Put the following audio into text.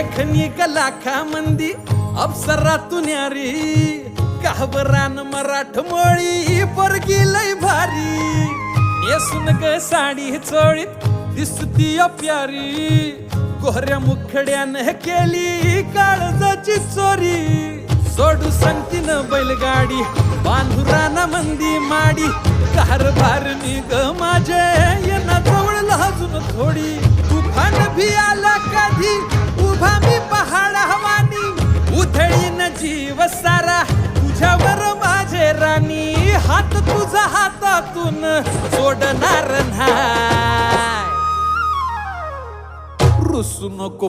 देखणी लाखा मंदी अप्सरा तू न्यारी कहबरान मराठमोळी पोरगी लय भारी नेसून ग साडी चोळीत दिसती प्यारी कोहऱ्या मुखड्यानं केली काळजाची चोरी सोडू सांगतीन बैलगाडी बांधुराना मंदी माडी कारभार निग माझे येना जवळ अजून थोडी तुफान भी आला कधी उभा मी पहाड हवानी उधळीन जीव सारा तुझ्यावर माझे राणी हात तुझा हातातून सोडणार नाही रुसू नको